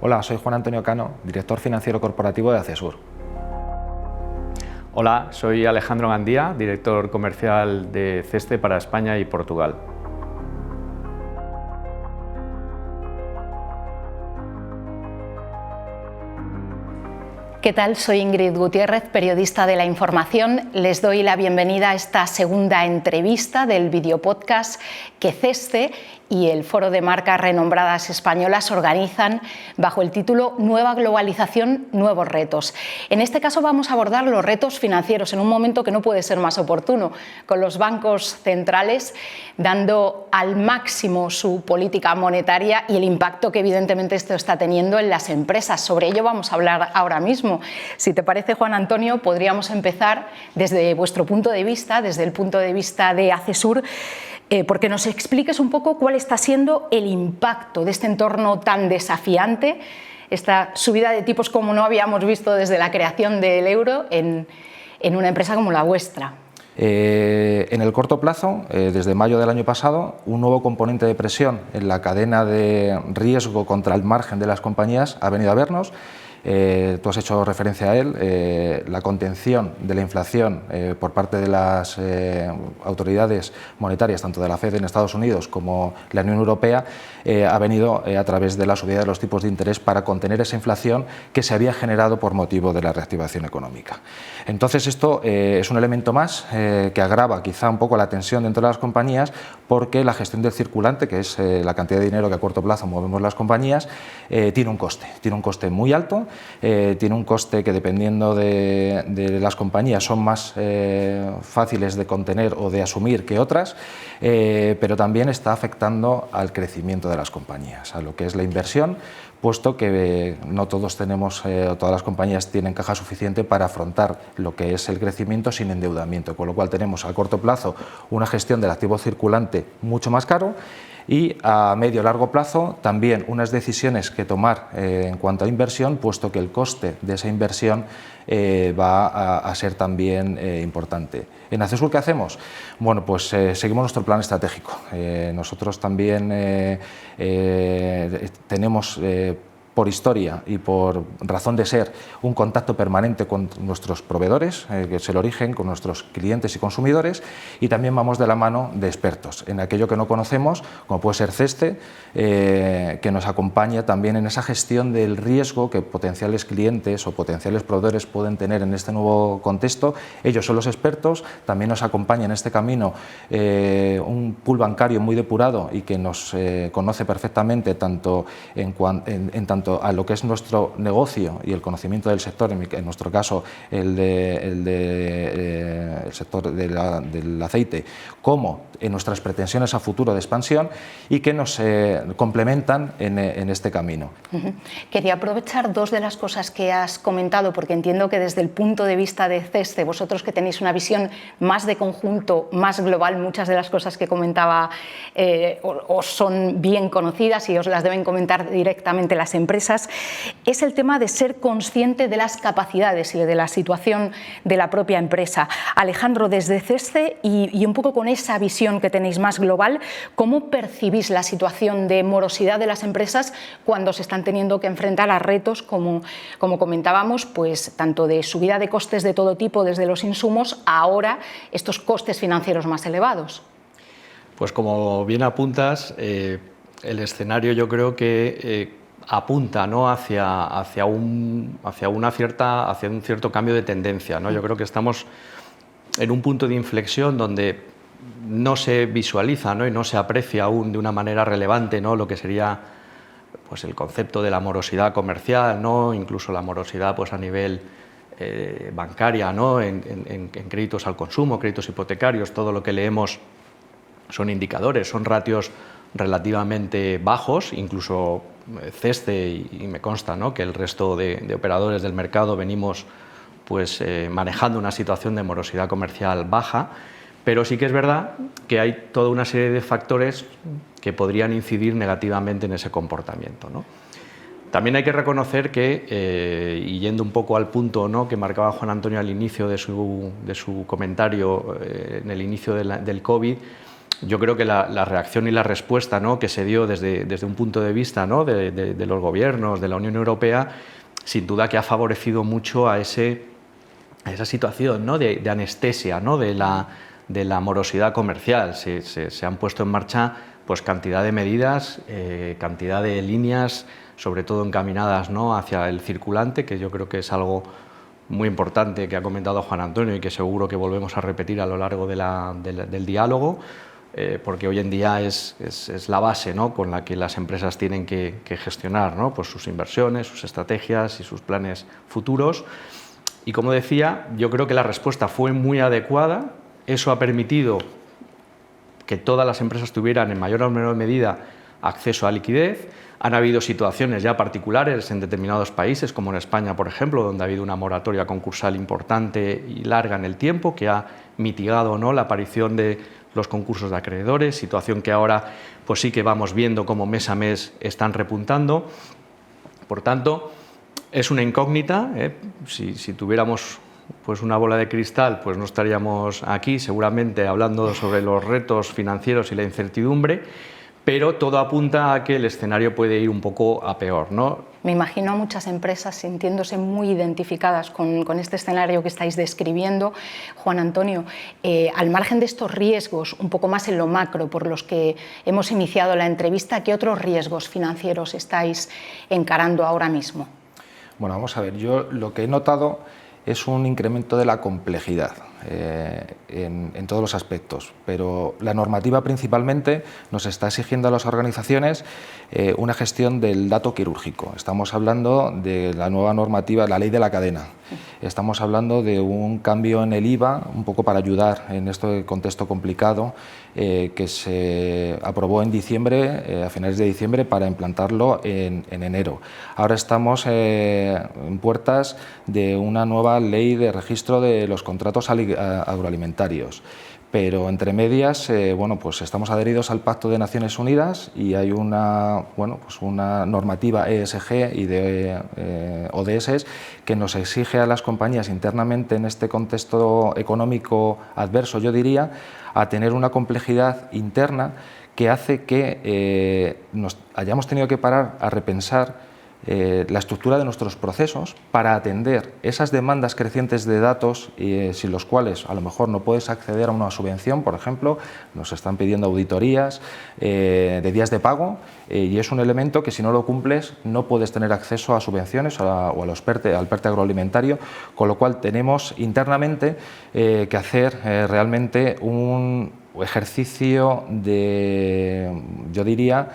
Hola, soy Juan Antonio Cano, director financiero corporativo de Acesur. Hola, soy Alejandro Gandía, director comercial de CESTE para España y Portugal. ¿Qué tal? Soy Ingrid Gutiérrez, periodista de La Información. Les doy la bienvenida a esta segunda entrevista del videopodcast que CESTE y el Foro de Marcas Renombradas Españolas organizan bajo el título Nueva globalización, nuevos retos. En este caso vamos a abordar los retos financieros en un momento que no puede ser más oportuno, con los bancos centrales dando al máximo su política monetaria y el impacto que evidentemente esto está teniendo en las empresas. Sobre ello vamos a hablar ahora mismo. Si te parece, Juan Antonio, podríamos empezar desde vuestro punto de vista, desde el punto de vista de Acesur, porque nos expliques un poco cuál está siendo el impacto de este entorno tan desafiante, esta subida de tipos como no habíamos visto desde la creación del euro en una empresa como la vuestra. En el corto plazo, desde mayo del año pasado, un nuevo componente de presión en la cadena de riesgo contra el margen de las compañías ha venido a vernos. Tú has hecho referencia a él, la contención de la inflación por parte de las autoridades monetarias, tanto de la FED en Estados Unidos como la Unión Europea, ha venido a través de la subida de los tipos de interés para contener esa inflación que se había generado por motivo de la reactivación económica. Entonces esto es un elemento más que agrava quizá un poco la tensión dentro de las compañías, porque la gestión del circulante, que es la cantidad de dinero que a corto plazo movemos las compañías, tiene un coste muy alto. Tiene un coste que, dependiendo de las compañías, son más fáciles de contener o de asumir que otras, pero también está afectando al crecimiento de las compañías, a lo que es la inversión, puesto que no todos tenemos, todas las compañías tienen caja suficiente para afrontar lo que es el crecimiento sin endeudamiento, con lo cual tenemos a corto plazo una gestión del activo circulante mucho más caro, y a medio y largo plazo también unas decisiones que tomar en cuanto a inversión, puesto que el coste de esa inversión va a ser también importante. ¿En Acesur qué hacemos? Bueno, pues seguimos nuestro plan estratégico. Nosotros también tenemos por historia y por razón de ser un contacto permanente con nuestros proveedores, que es el origen, con nuestros clientes y consumidores, y también vamos de la mano de expertos en aquello que no conocemos, como puede ser CESTE, que nos acompaña también en esa gestión del riesgo que potenciales clientes o potenciales proveedores pueden tener en este nuevo contexto. Ellos son los expertos, también nos acompaña en este camino un pool bancario muy depurado y que nos conoce perfectamente tanto tanto a lo que es nuestro negocio y el conocimiento del sector, en nuestro caso el sector del aceite, como en nuestras pretensiones a futuro de expansión, y que nos complementan en este camino. Quería aprovechar dos de las cosas que has comentado, porque entiendo que desde el punto de vista de CESTE, vosotros que tenéis una visión más de conjunto, más global, muchas de las cosas que comentaba os son bien conocidas y os las deben comentar directamente las empresas, es el tema de ser consciente de las capacidades y de la situación de la propia empresa. Alejandro, desde CESTE y un poco con esa visión que tenéis más global, ¿cómo percibís la situación de morosidad de las empresas cuando se están teniendo que enfrentar a retos como comentábamos, pues tanto de subida de costes de todo tipo, desde los insumos, a ahora estos costes financieros más elevados? Pues como bien apuntas, el escenario yo creo que apunta, ¿no?, hacia un cierto cambio de tendencia, ¿no? Yo creo que estamos en un punto de inflexión donde no se visualiza, ¿no?, y no se aprecia aún de una manera relevante, ¿no?, lo que sería pues el concepto de la morosidad comercial, ¿no?, incluso la morosidad pues a nivel bancaria, ¿no?, en créditos al consumo, créditos hipotecarios. Todo lo que leemos son indicadores, son ratios relativamente bajos, incluso CESTE, y me consta, ¿no?, que el resto de operadores del mercado venimos pues manejando una situación de morosidad comercial baja, pero sí que es verdad que hay toda una serie de factores que podrían incidir negativamente en ese comportamiento, ¿no? También hay que reconocer que, y yendo un poco al punto, ¿no?, que marcaba Juan Antonio al inicio de su comentario, en el inicio del COVID, yo creo que la reacción y la respuesta, ¿no?, que se dio desde un punto de vista, ¿no?, de los gobiernos, de la Unión Europea, sin duda que ha favorecido mucho a esa situación, ¿no?, de anestesia, ¿no?, de la morosidad comercial. Se han puesto en marcha pues cantidad de medidas, cantidad de líneas, sobre todo encaminadas, ¿no?, hacia el circulante, que yo creo que es algo muy importante que ha comentado Juan Antonio y que seguro que volvemos a repetir a lo largo del diálogo, porque hoy en día es la base, ¿no?, con la que las empresas tienen que gestionar, ¿no?, pues sus inversiones, sus estrategias y sus planes futuros. Y como decía, yo creo que la respuesta fue muy adecuada. Eso ha permitido que todas las empresas tuvieran en mayor o menor medida acceso a liquidez. Han habido situaciones ya particulares en determinados países, como en España, por ejemplo, donde ha habido una moratoria concursal importante y larga en el tiempo, que ha mitigado, ¿no?, la aparición de los concursos de acreedores, situación que ahora pues sí que vamos viendo cómo mes a mes están repuntando. Por tanto, es una incógnita, ¿eh? Si tuviéramos pues una bola de cristal, pues no estaríamos aquí seguramente hablando sobre los retos financieros y la incertidumbre, pero todo apunta a que el escenario puede ir un poco a peor, ¿no? Me imagino a muchas empresas sintiéndose muy identificadas con este escenario que estáis describiendo. Juan Antonio, al margen de estos riesgos, un poco más en lo macro, por los que hemos iniciado la entrevista, ¿qué otros riesgos financieros estáis encarando ahora mismo? Bueno, vamos a ver, yo lo que he notado es un incremento de la complejidad en todos los aspectos, pero la normativa principalmente nos está exigiendo a las organizaciones una gestión del dato quirúrgico. Estamos hablando de la nueva normativa, la ley de la cadena. Estamos hablando de un cambio en el IVA, un poco para ayudar en este contexto complicado, que se aprobó en diciembre, a finales de diciembre, para implantarlo en enero. Ahora estamos en puertas de una nueva ley de registro de los contratos agroalimentarios. Pero entre medias, bueno, pues estamos adheridos al Pacto de Naciones Unidas y hay una normativa ESG y de ODS que nos exige a las compañías internamente en este contexto económico adverso, yo diría, a tener una complejidad interna que hace que nos hayamos tenido que parar a repensar la estructura de nuestros procesos para atender esas demandas crecientes de datos sin los cuales a lo mejor no puedes acceder a una subvención. Por ejemplo, nos están pidiendo auditorías de días de pago y es un elemento que si no lo cumples no puedes tener acceso a subvenciones o al PERTE agroalimentario, con lo cual tenemos internamente que hacer realmente un ejercicio de, yo diría,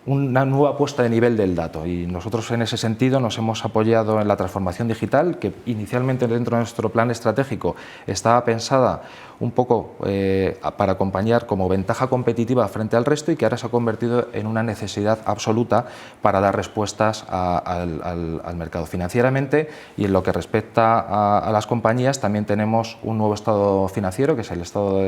una nueva puesta de nivel del dato, y nosotros en ese sentido nos hemos apoyado en la transformación digital, que inicialmente dentro de nuestro plan estratégico estaba pensada un poco para acompañar como ventaja competitiva frente al resto y que ahora se ha convertido en una necesidad absoluta para dar respuestas al mercado financieramente. Y en lo que respecta a las compañías, también tenemos un nuevo estado financiero, que es el estado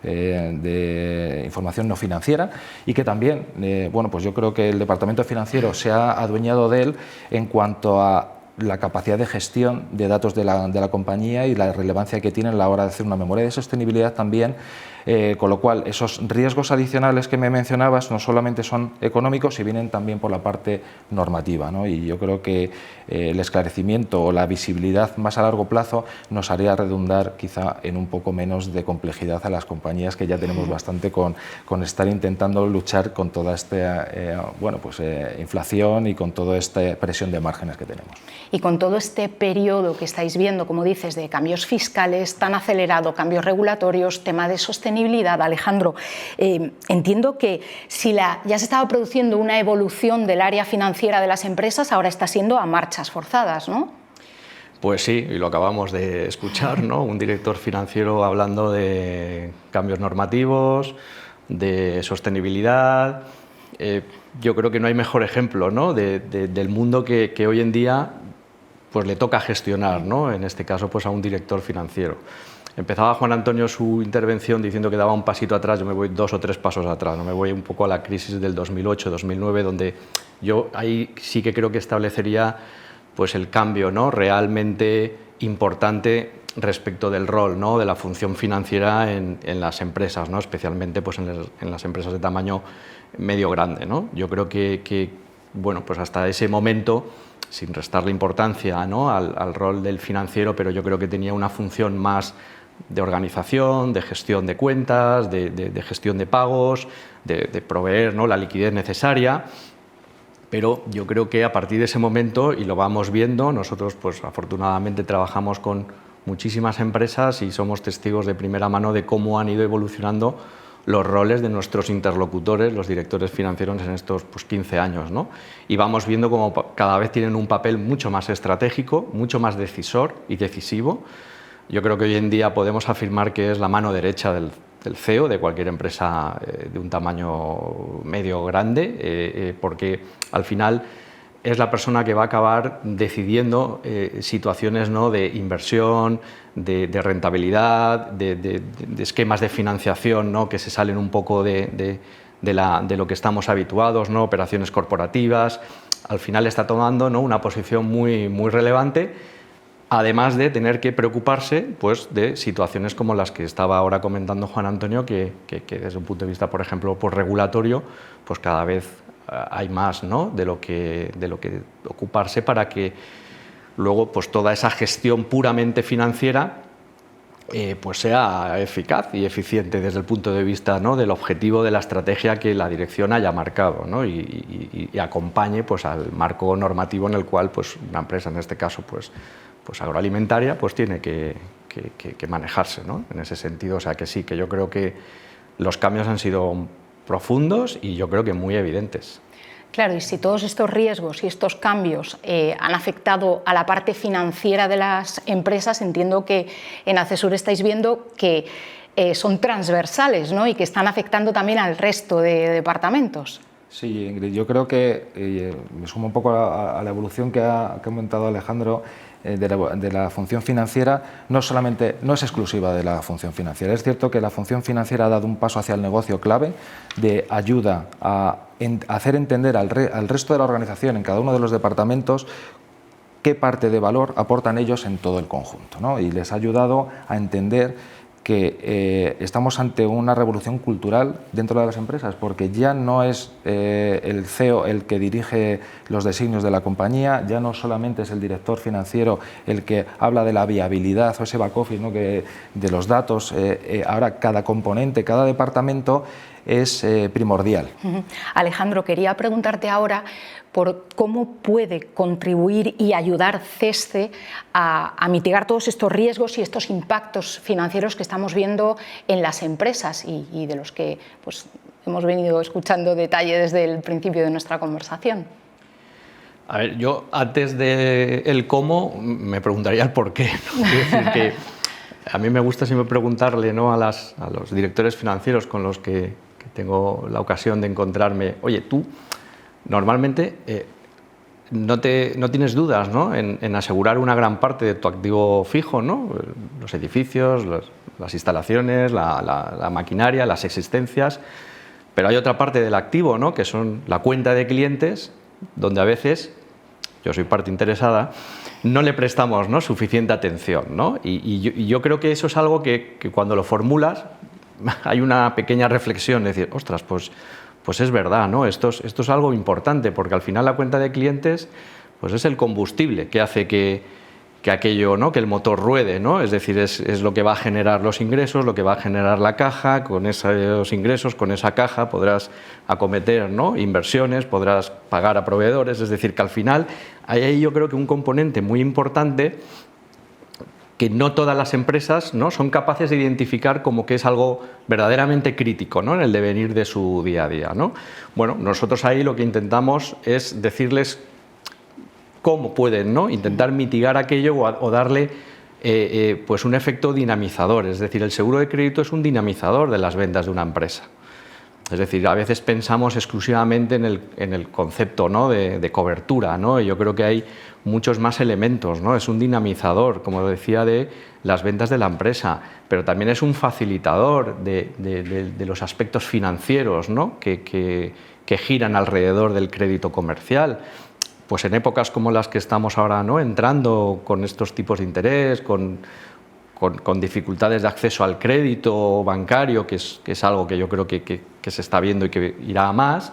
de información no financiera, y que también, bueno, pues yo creo que el Departamento Financiero se ha adueñado de él en cuanto a la capacidad de gestión de datos de la compañía y la relevancia que tiene a la hora de hacer una memoria de sostenibilidad también, con lo cual esos riesgos adicionales que me mencionabas no solamente son económicos, y vienen también por la parte normativa, ¿no? Y yo creo que el esclarecimiento o la visibilidad más a largo plazo nos haría redundar quizá en un poco menos de complejidad a las compañías, que ya tenemos bastante con estar intentando luchar con toda esta inflación y con toda esta presión de márgenes que tenemos. Y con todo este periodo que estáis viendo, como dices, de cambios fiscales tan acelerado, cambios regulatorios, tema de sostenibilidad, Alejandro, entiendo que si ya se estaba produciendo una evolución del área financiera de las empresas, ahora está siendo a marchas forzadas, ¿no? Pues sí, y lo acabamos de escuchar, ¿no? Un director financiero hablando de cambios normativos, de sostenibilidad. Yo creo que no hay mejor ejemplo, ¿no?, del mundo que hoy en día pues le toca gestionar, ¿no?, en este caso pues a un director financiero. Empezaba Juan Antonio su intervención diciendo que daba un pasito atrás. Yo me voy 2 o 3 pasos atrás, ¿no? Me voy un poco a la crisis del 2008-2009, donde yo ahí sí que creo que establecería pues el cambio, ¿no?, realmente importante respecto del rol, ¿no?, de la función financiera en las empresas, ¿no?, especialmente pues, en las empresas de tamaño medio-grande, ¿no? Yo creo que bueno, pues hasta ese momento, sin restarle importancia, ¿no?, al rol del financiero, pero yo creo que tenía una función más de organización, de gestión de cuentas, de gestión de pagos, de proveer, ¿no?, la liquidez necesaria. Pero yo creo que a partir de ese momento, y lo vamos viendo, nosotros pues afortunadamente trabajamos con muchísimas empresas y somos testigos de primera mano de cómo han ido evolucionando los roles de nuestros interlocutores, los directores financieros, en estos pues, 15 años, ¿no? Y vamos viendo cómo cada vez tienen un papel mucho más estratégico, mucho más decisor y decisivo. Yo creo que hoy en día podemos afirmar que es la mano derecha del CEO de cualquier empresa de un tamaño medio grande, porque al final es la persona que va a acabar decidiendo situaciones, ¿no?, de inversión, de rentabilidad, de esquemas de financiación, ¿no?, que se salen un poco de lo que estamos habituados, ¿no?, operaciones corporativas. Al final está tomando, ¿no?, una posición muy, muy relevante, además de tener que preocuparse pues, de situaciones como las que estaba ahora comentando Juan Antonio, que desde un punto de vista, por ejemplo, pues, regulatorio, pues cada vez hay más, ¿no?, de lo que ocuparse para que luego pues, toda esa gestión puramente financiera pues sea eficaz y eficiente desde el punto de vista, ¿no?, del objetivo de la estrategia que la dirección haya marcado, ¿no?, y acompañe pues, al marco normativo en el cual pues, una empresa, en este caso pues agroalimentaria, pues tiene que manejarse, ¿no?, en ese sentido. O sea que sí, que yo creo que los cambios han sido profundos y yo creo que muy evidentes. Claro, y si todos estos riesgos y estos cambios han afectado a la parte financiera de las empresas, entiendo que en Accesur estáis viendo que son transversales, ¿no?, y que están afectando también al resto de departamentos. Sí, Ingrid, yo creo que me sumo un poco a la evolución que ha comentado Alejandro de la función financiera. No es exclusiva de la función financiera. Es cierto que la función financiera ha dado un paso hacia el negocio clave de ayuda a hacer entender al resto de la organización, en cada uno de los departamentos, qué parte de valor aportan ellos en todo el conjunto, ¿no? Y les ha ayudado a entender que estamos ante una revolución cultural dentro de las empresas, porque ya no es el CEO el que dirige los designios de la compañía, ya no solamente es el director financiero el que habla de la viabilidad o ese back office, ¿no?, de los datos. Ahora cada componente, cada departamento es primordial. Alejandro, quería preguntarte ahora por cómo puede contribuir y ayudar CESCE a mitigar todos estos riesgos y estos impactos financieros que estamos viendo en las empresas y de los que pues, hemos venido escuchando detalle desde el principio de nuestra conversación. A ver, yo antes del cómo me preguntaría el por qué, ¿no? Es decir, que a mí me gusta siempre preguntarle, ¿no?, a los directores financieros con los que tengo la ocasión de encontrarme: oye, tú normalmente no tienes dudas, ¿no?, en asegurar una gran parte de tu activo fijo, ¿no?, los edificios, las instalaciones, la maquinaria, las existencias, pero hay otra parte del activo, ¿no?, que son la cuenta de clientes, donde a veces, yo soy parte interesada, no le prestamos, ¿no?, suficiente atención, ¿no? Y yo creo que eso es algo que cuando lo formulas hay una pequeña reflexión, es decir, ostras, pues es verdad, ¿no? Esto es algo importante, porque al final la cuenta de clientes pues es el combustible que hace que aquello, ¿no?, que el motor ruede, ¿no? Es decir, es lo que va a generar los ingresos, lo que va a generar la caja. Con esos ingresos, con esa caja, podrás acometer, ¿no?, inversiones, podrás pagar a proveedores. Es decir, que al final hay ahí, yo creo que un componente muy importante que no todas las empresas, ¿no?, son capaces de identificar como que es algo verdaderamente crítico, ¿no?, en el devenir de su día a día, ¿no? Bueno, nosotros ahí lo que intentamos es decirles cómo pueden, ¿no?, intentar mitigar aquello o darle pues un efecto dinamizador. Es decir, el seguro de crédito es un dinamizador de las ventas de una empresa. Es decir, a veces pensamos exclusivamente en el concepto, ¿no?, de cobertura, ¿no? Y yo creo que hay muchos más elementos, ¿no? Es un dinamizador, como decía, de las ventas de la empresa, pero también es un facilitador de los aspectos financieros, ¿no?, que giran alrededor del crédito comercial. Pues en épocas como las que estamos ahora, ¿no?, entrando con estos tipos de interés, con con dificultades de acceso al crédito bancario, que es algo que yo creo que se está viendo y que irá a más,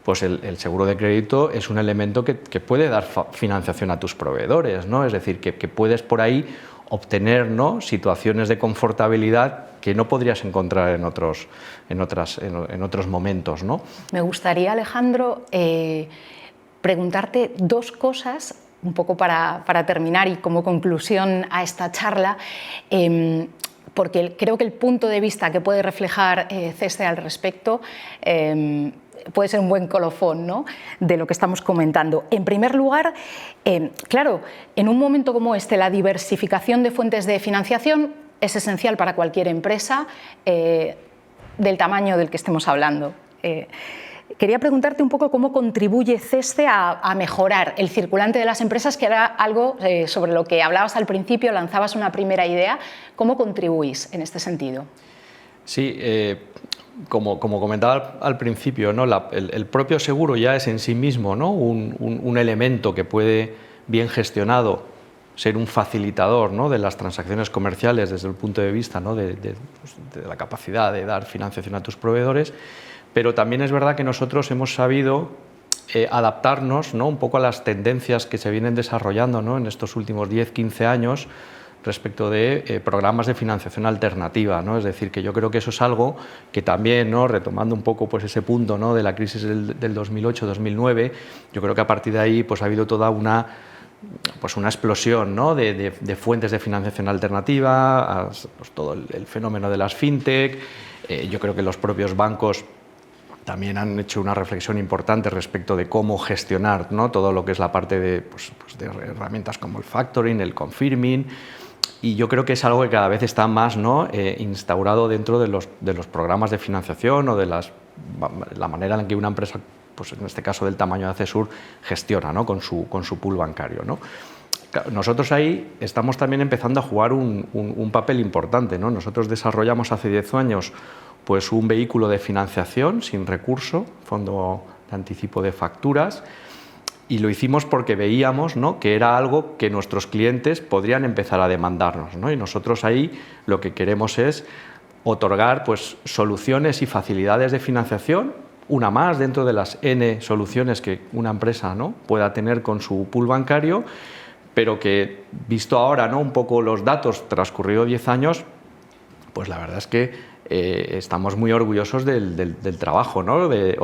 pues el seguro de crédito es un elemento que puede dar financiación a tus proveedores, ¿no? Es decir, que puedes por ahí obtener, ¿no?, situaciones de confortabilidad que no podrías encontrar en otros momentos, ¿no? Me gustaría, Alejandro, preguntarte dos cosas, un poco para terminar y como conclusión a esta charla, porque creo que el punto de vista que puede reflejar CESCE al respecto puede ser un buen colofón, ¿no?, de lo que estamos comentando. En primer lugar, claro, en un momento como este, la diversificación de fuentes de financiación es esencial para cualquier empresa del tamaño del que estemos hablando. Quería preguntarte un poco cómo contribuye CESCE a mejorar el circulante de las empresas, que era algo sobre lo que hablabas al principio, lanzabas una primera idea. ¿Cómo contribuís en este sentido? Sí, como comentaba al principio, ¿no?, el propio seguro ya es en sí mismo, ¿no?, un elemento que puede, bien gestionado, ser un facilitador, ¿no?, de las transacciones comerciales desde el punto de vista, ¿no?, de la capacidad de dar financiación a tus proveedores, pero también es verdad que nosotros hemos sabido adaptarnos, ¿no?, un poco a las tendencias que se vienen desarrollando, ¿no?, en estos últimos 10-15 años respecto de programas de financiación alternativa, ¿no? Es decir, que yo creo que eso es algo que también, ¿no?, retomando un poco pues ese punto, ¿no?, de la crisis del 2008-2009, yo creo que a partir de ahí pues ha habido toda una explosión, ¿no?, de fuentes de financiación alternativa, pues todo el fenómeno de las fintech. Yo creo que los propios bancos también han hecho una reflexión importante respecto de cómo gestionar, ¿no?, todo lo que es la parte de herramientas como el factoring, el confirming, y yo creo que es algo que cada vez está más, ¿no?, instaurado dentro de los programas de financiación o de la manera en que una empresa, pues en este caso del tamaño de Acesur, gestiona, ¿no?, con su pool bancario, ¿no? Nosotros ahí estamos también empezando a jugar un papel importante, ¿no? Nosotros desarrollamos hace 10 años pues un vehículo de financiación sin recurso, fondo de anticipo de facturas, y lo hicimos porque veíamos, ¿no?, que era algo que nuestros clientes podrían empezar a demandarnos, ¿no? Y nosotros ahí lo que queremos es otorgar pues soluciones y facilidades de financiación, una más dentro de las N soluciones que una empresa, ¿no?, pueda tener con su pool bancario, pero que, visto ahora, ¿no?, un poco los datos transcurrido 10 años, pues la verdad es que estamos muy orgullosos del trabajo, ¿no?, de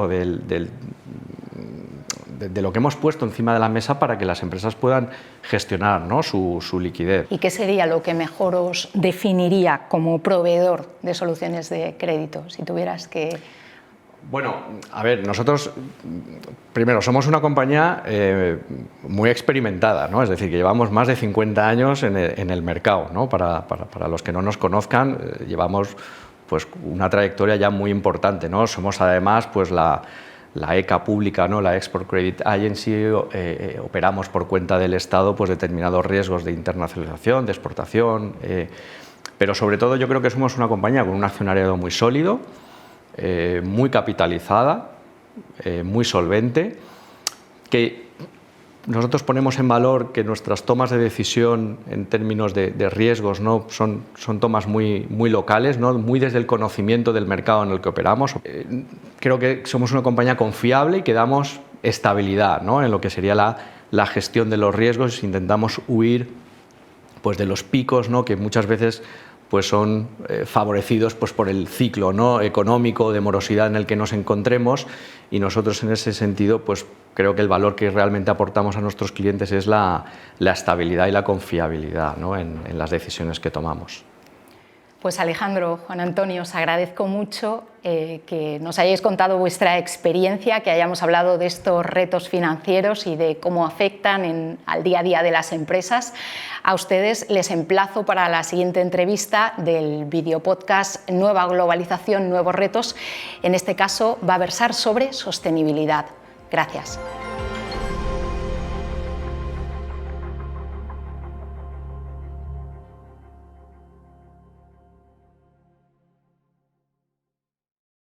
lo que hemos puesto encima de la mesa para que las empresas puedan gestionar, ¿no?, su liquidez. ¿Y qué sería lo que mejor os definiría como proveedor de soluciones de crédito, si tuvieras que...? Bueno, a ver, nosotros, primero, somos una compañía muy experimentada, ¿no? Es decir, que llevamos más de 50 años en el mercado, ¿no? Para los que no nos conozcan, llevamos pues una trayectoria ya muy importante, ¿no? Somos además pues la ECA pública, ¿no?, la Export Credit Agency, operamos por cuenta del Estado pues determinados riesgos de internacionalización, de exportación, pero sobre todo yo creo que somos una compañía con un accionariado muy sólido, muy capitalizada, muy solvente, que nosotros ponemos en valor que nuestras tomas de decisión en términos de riesgos, ¿no?, son tomas muy locales, ¿no?, muy desde el conocimiento del mercado en el que operamos. Creo que somos una compañía confiable y que damos estabilidad, ¿no?, en lo que sería la gestión de los riesgos. Intentamos huir pues de los picos, ¿no?, que muchas veces pues son favorecidos pues por el ciclo, ¿no?, económico de morosidad en el que nos encontremos, y nosotros en ese sentido pues creo que el valor que realmente aportamos a nuestros clientes es la estabilidad y la confiabilidad, ¿no?, en las decisiones que tomamos. Pues Alejandro, Juan Antonio, os agradezco mucho que nos hayáis contado vuestra experiencia, que hayamos hablado de estos retos financieros y de cómo afectan al día a día de las empresas. A ustedes les emplazo para la siguiente entrevista del videopodcast Nueva Globalización, Nuevos Retos. En este caso va a versar sobre sostenibilidad. Gracias.